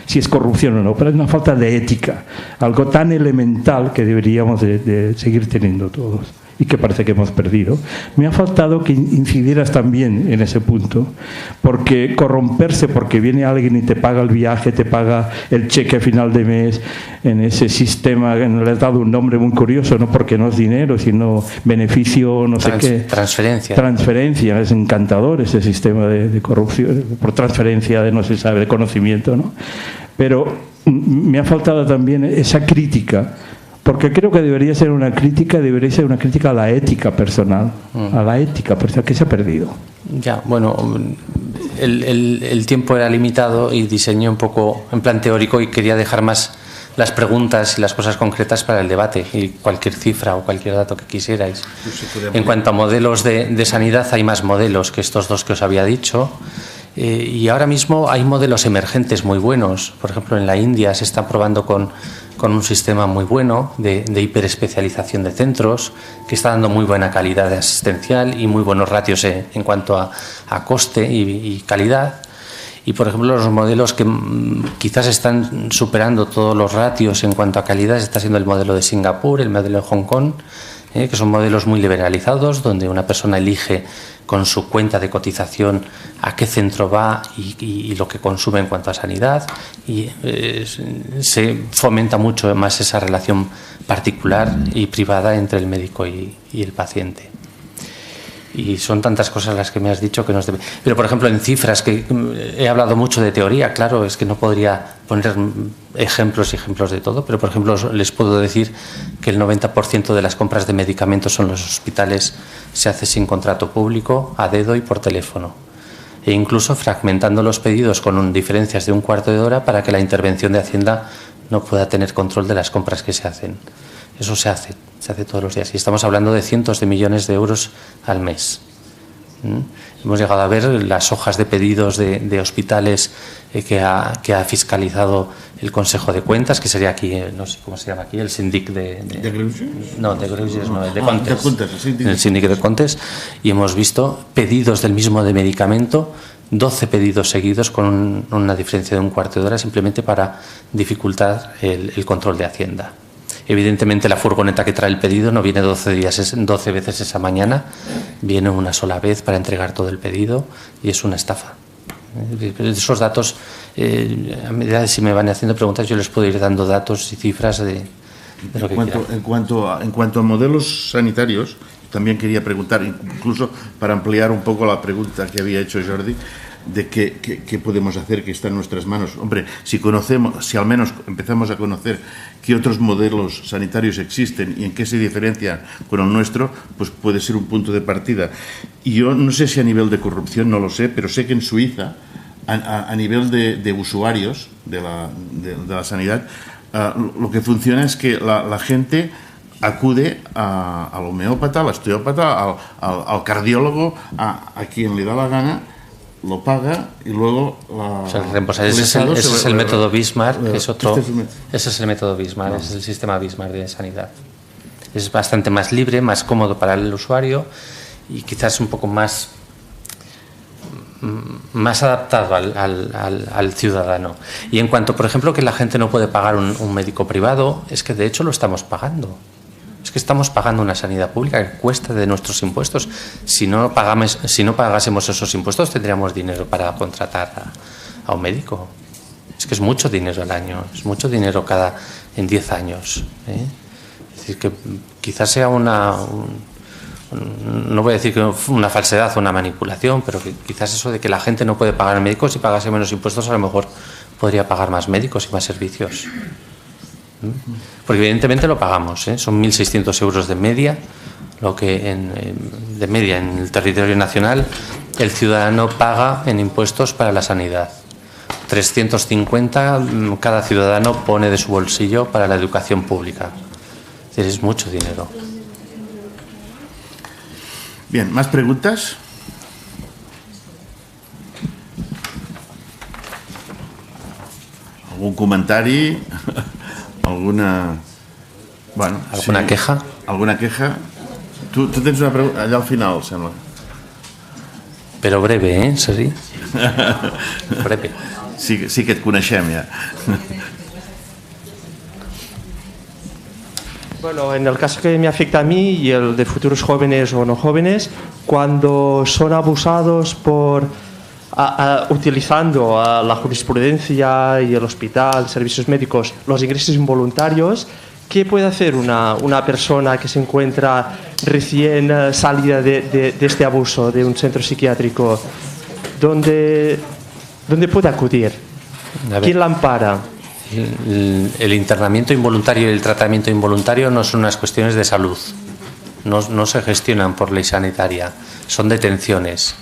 si es corrupción o no, pero es una falta de ética, algo tan elemental que deberíamos de seguir teniendo todos y que parece que hemos perdido. Me ha faltado que incidieras también en ese punto, porque corromperse porque viene alguien y te paga el viaje, te paga el cheque a final de mes, en ese sistema que le has dado un nombre muy curioso, no porque no es dinero, sino beneficio, no sé qué. Transferencia. Transferencia, es encantador ese sistema de corrupción, por transferencia de no se sabe, de conocimiento, ¿no? Pero me ha faltado también esa crítica, porque creo que debería ser una crítica a la ética personal, a la ética personal, que se ha perdido. Ya, bueno, el tiempo era limitado y diseñé un poco en plan teórico y quería dejar más las preguntas y las cosas concretas para el debate y cualquier cifra o cualquier dato que quisierais. En cuanto a modelos de sanidad, hay más modelos que estos dos que os había dicho. Y ahora mismo hay modelos emergentes muy buenos. Por ejemplo, en la India se está probando con un sistema muy bueno de hiperespecialización de centros, que está dando muy buena calidad asistencial y muy buenos ratios en cuanto a coste y calidad. Y, por ejemplo, los modelos que quizás están superando todos los ratios en cuanto a calidad está siendo el modelo de Singapur, el modelo de Hong Kong, que son modelos muy liberalizados, donde una persona elige con su cuenta de cotización a qué centro va y lo que consume en cuanto a sanidad, y se fomenta mucho más esa relación particular y privada entre el médico y el paciente. Y son tantas cosas las que me has dicho que nos debe... Pero, por ejemplo, en cifras, que he hablado mucho de teoría, claro, es que no podría poner ejemplos de todo, pero, por ejemplo, les puedo decir que el 90% de las compras de medicamentos en los hospitales se hace sin contrato público, a dedo y por teléfono. E incluso fragmentando los pedidos con diferencias de un cuarto de hora para que la intervención de Hacienda no pueda tener control de las compras que se hacen. Eso se hace todos los días y estamos hablando de cientos de millones de euros al mes. Hemos llegado a ver las hojas de pedidos de hospitales que ha fiscalizado el Consejo de Cuentas, que sería aquí, no sé cómo se llama aquí, el síndic de Greuges. No, de Greuges no, de Contes. El síndic de Contes. Y hemos visto pedidos del mismo de medicamento, 12 pedidos seguidos con una diferencia de un cuarto de hora, simplemente para dificultar el control de Hacienda. Evidentemente la furgoneta que trae el pedido no viene 12 veces esa mañana, viene una sola vez para entregar todo el pedido y es una estafa. Esos datos, a medida de si me van haciendo preguntas, yo les puedo ir dando datos y cifras de lo que quieran. En cuanto a modelos sanitarios, también quería preguntar, incluso para ampliar un poco la pregunta que había hecho Jordi, de qué podemos hacer, que está en nuestras manos. Hombre, si al menos empezamos a conocer qué otros modelos sanitarios existen y en qué se diferencian con el nuestro, pues puede ser un punto de partida. Y yo no sé si a nivel de corrupción, no lo sé, pero sé que en Suiza, a nivel de usuarios de la sanidad, lo que funciona es que la gente acude al homeópata, al osteópata, al cardiólogo, a quien le da la gana, lo paga y luego ese es el método Bismarck, que es otro. Ese es el método Bismarck, es el sistema Bismarck de sanidad. Es bastante más libre, más cómodo para el usuario y quizás un poco más adaptado al ciudadano. Y en cuanto, por ejemplo, que la gente no puede pagar un médico privado, es que de hecho lo estamos pagando. Es que estamos pagando una sanidad pública que cuesta de nuestros impuestos. Si no pagásemos esos impuestos, tendríamos dinero para contratar a un médico. Es que es mucho dinero al año, es mucho dinero en 10 años. Es decir, que quizás sea no voy a decir que una falsedad o una manipulación, pero que quizás eso de que la gente no puede pagar al médico, si pagase menos impuestos, a lo mejor podría pagar más médicos y más servicios. Porque evidentemente lo pagamos, ¿eh? Son 1.600 euros de media, lo que de media en el territorio nacional el ciudadano paga en impuestos para la sanidad. 350 cada ciudadano pone de su bolsillo para la educación pública. Es mucho dinero. Bien, ¿más preguntas? ¿Algún comentario? ¿Alguna... Bueno, ¿alguna sí. queja? ¿Alguna queja? Tu tens una pregunta allà al final, sembla. Però breve, ¿eh, Sergi? Breve. Sí que et coneixem, ja. Bueno, en el caso que me afecta a mí y el de futuros jóvenes o no jóvenes, cuando son abusados utilizando la jurisprudencia y el hospital, servicios médicos, los ingresos involuntarios, ¿qué puede hacer una persona que se encuentra recién salida de este abuso de un centro psiquiátrico? ¿Dónde puede acudir? ¿Quién la ampara? El internamiento involuntario y el tratamiento involuntario no son unas cuestiones de salud. No se gestionan por ley sanitaria. Son detenciones.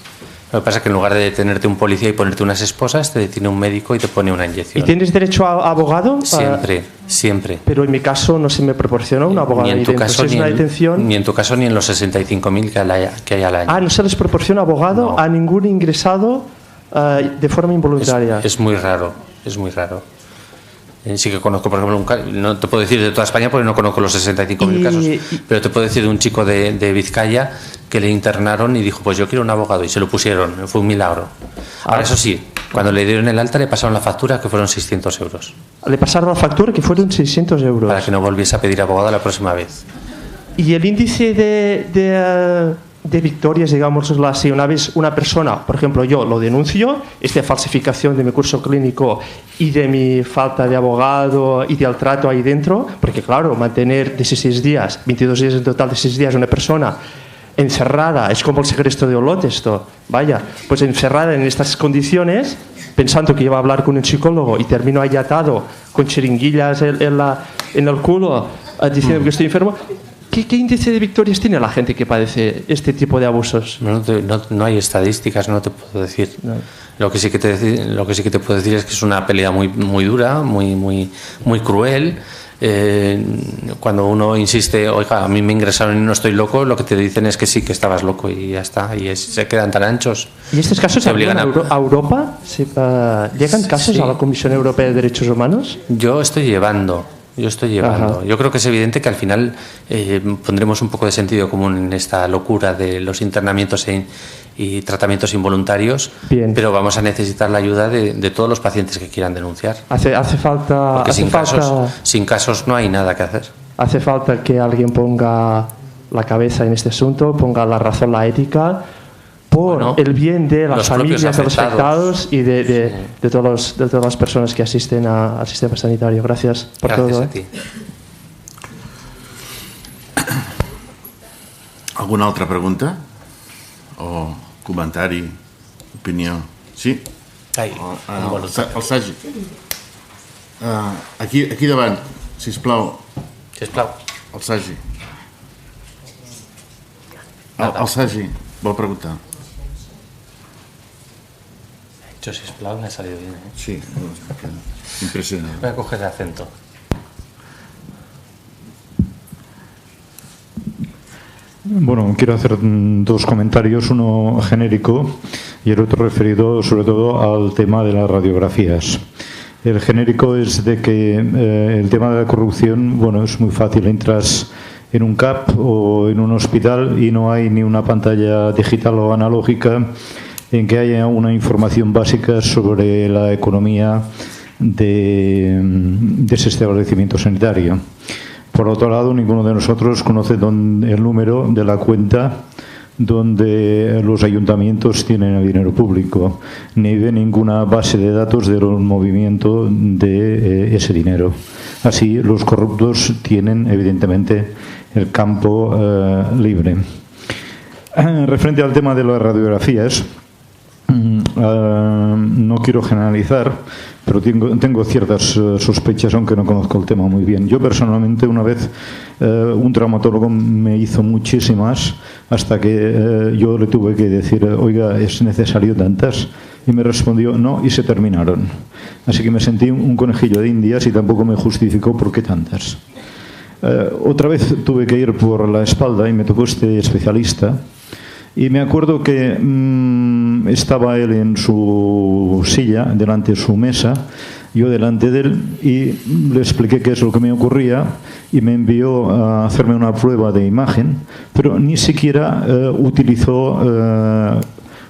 Lo que pasa es que en lugar de detenerte un policía y ponerte unas esposas, te detiene un médico y te pone una inyección. ¿Y tienes derecho a abogado? Siempre. Pero en mi caso no se me proporciona un abogado. Ni en tu caso ni en los 65.000 que hay al año. ¿No se les proporciona abogado a ningún ingresado de forma involuntaria? Es muy raro, es muy raro. Sí que conozco, por ejemplo, no te puedo decir de toda España porque no conozco los 65.000 casos, pero te puedo decir de un chico de Vizcaya que le internaron y dijo, pues yo quiero un abogado, y se lo pusieron, fue un milagro. Ahora, eso sí, cuando le dieron el alta le pasaron la factura, que fueron 600 euros. ¿Le pasaron la factura, que fueron 600 euros? Para que no volviese a pedir abogado la próxima vez. ¿Y el índice de victorias, digámoslo así, una vez una persona, por ejemplo, yo lo denuncio, esta falsificación de mi curso clínico y de mi falta de abogado y del trato ahí dentro, porque claro, mantener 16 días, 22 días en total, 16 días, una persona encerrada, es como el secreto de Olot esto, vaya, pues encerrada en estas condiciones, pensando que iba a hablar con un psicólogo y termino ahí atado con chiringuillas en el culo, diciendo que estoy enfermo. ¿Qué índice de victorias tiene la gente que padece este tipo de abusos? No hay estadísticas, no te puedo decir. No. Lo que sí que te puedo decir es que es una pelea muy dura, muy cruel. Cuando uno insiste, oiga, a mí me ingresaron y no estoy loco, lo que te dicen es que sí, que estabas loco y ya está. Y se quedan tan anchos. ¿Y estos casos se obligan a Europa? ¿Llegan casos a la Comisión Europea de Derechos Humanos? Yo estoy llevando. Ajá. Yo creo que es evidente que al final pondremos un poco de sentido común en esta locura de los internamientos y tratamientos involuntarios. Bien. Pero vamos a necesitar la ayuda de todos los pacientes que quieran denunciar. Hace falta. Porque sin casos no hay nada que hacer. Hace falta que alguien ponga la cabeza en este asunto, ponga la razón, la ética, por el bien de las familias, de los afectados y de todas las personas que asisten al sistema sanitario. Gracias por todo. Gracias a ti. ¿Alguna otra pregunta? ¿O comentario? ¿Opinión? Sí? El Sergi. Aquí davant, sisplau. El Sergi. El Sergi vol preguntar. Sisplau, me ha salido bien, ¿eh? Sí, impresionante. Voy a coger el acento. Bueno, quiero hacer dos comentarios, uno genérico y el otro referido sobre todo al tema de las radiografías. El genérico es de que el tema de la corrupción, bueno, es muy fácil, entras en un CAP o en un hospital y no hay ni una pantalla digital o analógica en que haya una información básica sobre la economía de ese establecimiento sanitario. Por otro lado, ninguno de nosotros conoce el número de la cuenta donde los ayuntamientos tienen el dinero público, ni de ninguna base de datos del movimiento de ese dinero. Así, los corruptos tienen, evidentemente, el campo libre. Referente al tema de las radiografías, no quiero generalizar, pero tengo ciertas sospechas, aunque no conozco el tema muy bien. Yo personalmente una vez un traumatólogo me hizo muchísimas hasta que yo le tuve que decir, oiga, ¿es necesario tantas? Y me respondió no, y se terminaron. Así que me sentí un conejillo de Indias y tampoco me justificó por qué tantas. Otra vez tuve que ir por la espalda y me tocó este especialista. Y me acuerdo que estaba él en su silla, delante de su mesa, yo delante de él, y le expliqué qué es lo que me ocurría y me envió a hacerme una prueba de imagen, pero ni siquiera utilizó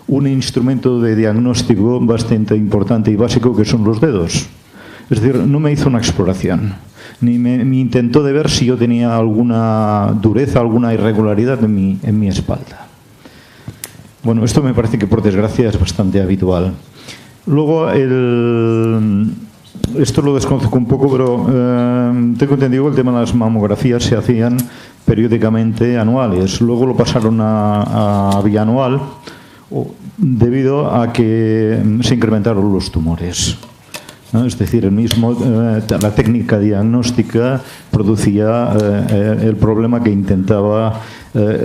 un instrumento de diagnóstico bastante importante y básico que son los dedos. Es decir, no me hizo una exploración, ni me intentó de ver si yo tenía alguna dureza, alguna irregularidad en mi espalda. Bueno, esto me parece que por desgracia es bastante habitual. Luego, esto lo desconozco un poco, pero tengo entendido que el tema de las mamografías se hacían periódicamente anuales. Luego lo pasaron a bianual debido a que se incrementaron los tumores, ¿no? Es decir, la técnica diagnóstica producía el problema que intentaba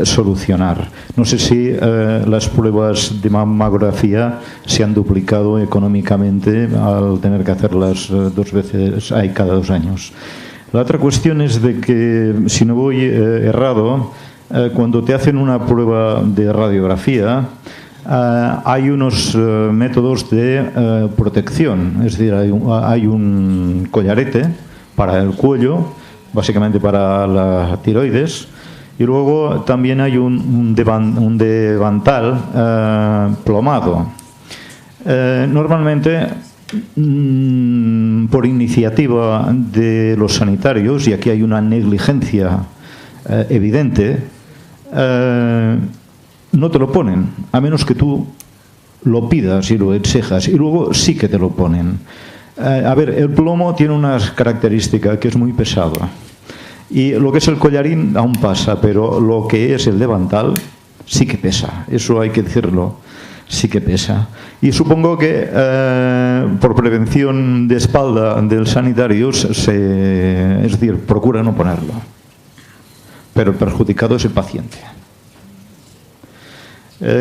solucionar. No sé si las pruebas de mamografía se han duplicado económicamente al tener que hacerlas 2 veces cada 2 años. La otra cuestión es de que, si no voy errado, cuando te hacen una prueba de radiografía, hay unos métodos de protección, es decir, hay un collarete para el cuello, básicamente para la tiroides, y luego también hay un delantal plomado. Normalmente, por iniciativa de los sanitarios, y aquí hay una negligencia evidente, no te lo ponen, a menos que tú lo pidas y lo exijas, y luego sí que te lo ponen. A ver, el plomo tiene una característica que es muy pesado, y lo que es el collarín aún pasa, pero lo que es el delantal sí que pesa, eso hay que decirlo, sí que pesa. Y supongo que por prevención de espalda del sanitario, es decir, procura no ponerlo, pero el perjudicado es el paciente.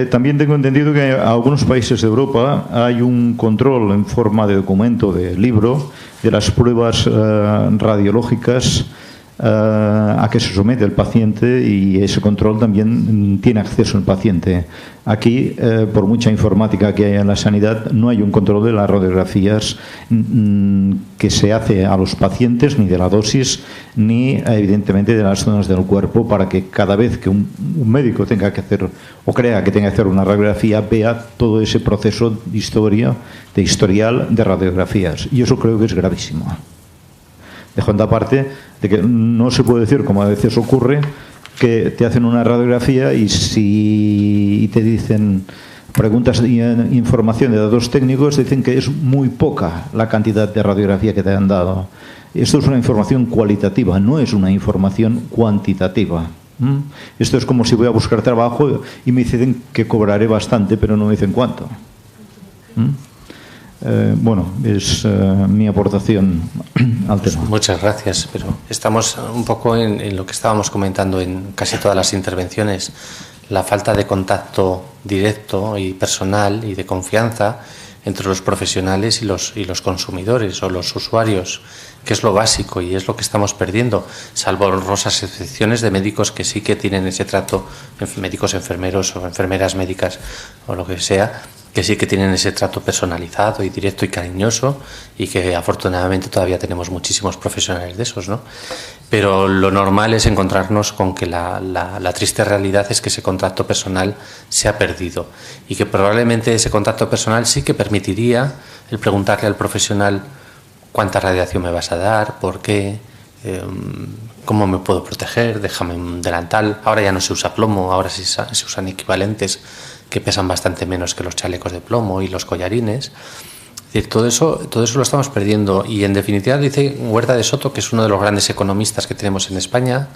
También tengo entendido que en algunos países de Europa hay un control en forma de documento, de libro, de las pruebas radiológicas a que se somete el paciente, y ese control también tiene acceso el paciente. Aquí, por mucha informática que hay en la sanidad, no hay un control de las radiografías que se hace a los pacientes, ni de la dosis, ni evidentemente de las zonas del cuerpo, para que cada vez que un médico tenga que hacer o crea que tenga que hacer una radiografía, vea todo ese proceso de historial de radiografías. Y eso creo que es gravísimo. Dejando aparte de que no se puede decir, como a veces ocurre, que te hacen una radiografía y si te dicen, preguntas de información de datos técnicos, dicen que es muy poca la cantidad de radiografía que te han dado. Esto es una información cualitativa, no es una información cuantitativa. Esto es como si voy a buscar trabajo y me dicen que cobraré bastante, pero no me dicen cuánto. Bueno, es mi aportación al tema. Muchas gracias, pero estamos un poco en lo que estábamos comentando en casi todas las intervenciones, la falta de contacto directo y personal y de confianza entre los profesionales y los consumidores o los usuarios, que es lo básico y es lo que estamos perdiendo, salvo honrosas excepciones de médicos que sí que tienen ese trato, médicos, enfermeros o enfermeras médicas o lo que sea, que sí que tienen ese trato personalizado y directo y cariñoso, y que afortunadamente todavía tenemos muchísimos profesionales de esos, ¿no? Pero lo normal es encontrarnos con que la triste realidad es que ese contacto personal se ha perdido, y que probablemente ese contacto personal sí que permitiría el preguntarle al profesional cuánta radiación me vas a dar, por qué, cómo me puedo proteger, déjame un delantal. Ahora ya no se usa plomo, ahora se usan equivalentes que pesan bastante menos que los chalecos de plomo y los collarines. Es decir, todo eso lo estamos perdiendo, y en definitiva dice Huerta de Soto, que es uno de los grandes economistas que tenemos en España,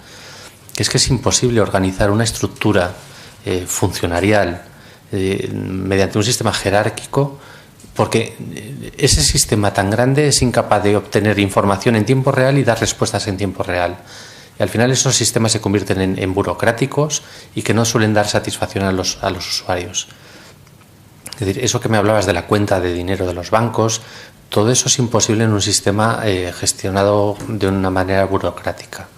que es imposible organizar una estructura funcionarial mediante un sistema jerárquico, porque ese sistema tan grande es incapaz de obtener información en tiempo real y dar respuestas en tiempo real. Y al final esos sistemas se convierten en burocráticos y que no suelen dar satisfacción a los usuarios. Es decir, eso que me hablabas de la cuenta de dinero de los bancos, todo eso es imposible en un sistema gestionado de una manera burocrática.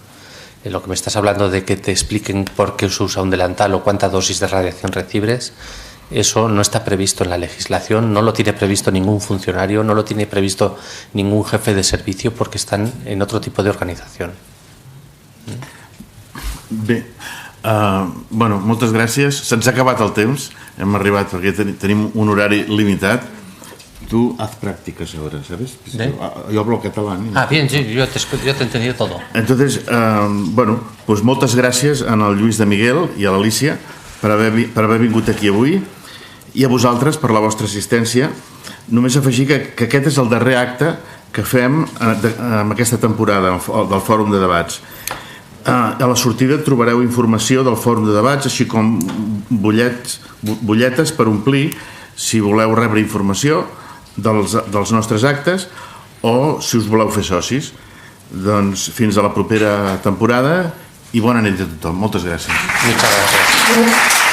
Lo que me estás hablando de que te expliquen por qué se usa un delantal o cuánta dosis de radiación recibes, eso no está previsto en la legislación, no lo tiene previsto ningún funcionario, no lo tiene previsto ningún jefe de servicio, porque están en otro tipo de organización. Bé, bueno, moltes gràcies. Se'ns ha acabat el temps, hem arribat perquè tenim un horari limitat. Tú haz prácticas ahora, ¿sabes? Yo hablo catalán. Bien, sí, yo te he entendido todo. Entonces, bueno, pues moltes gràcies a el Lluís de Miguel i a l'Alícia per haver vingut aquí avui, i a vosaltres per la vostra assistència. Només afegir que aquest és el darrer acte que fem en aquesta temporada del Fòrum de Debats. A la sortida trobareu informació del Fòrum de Debats, així com butlletes per omplir si voleu rebre informació dels nostres actes o si us voleu fer socis. Doncs fins a la propera temporada i bona nit a tothom. Moltes gràcies. Muchas gracias.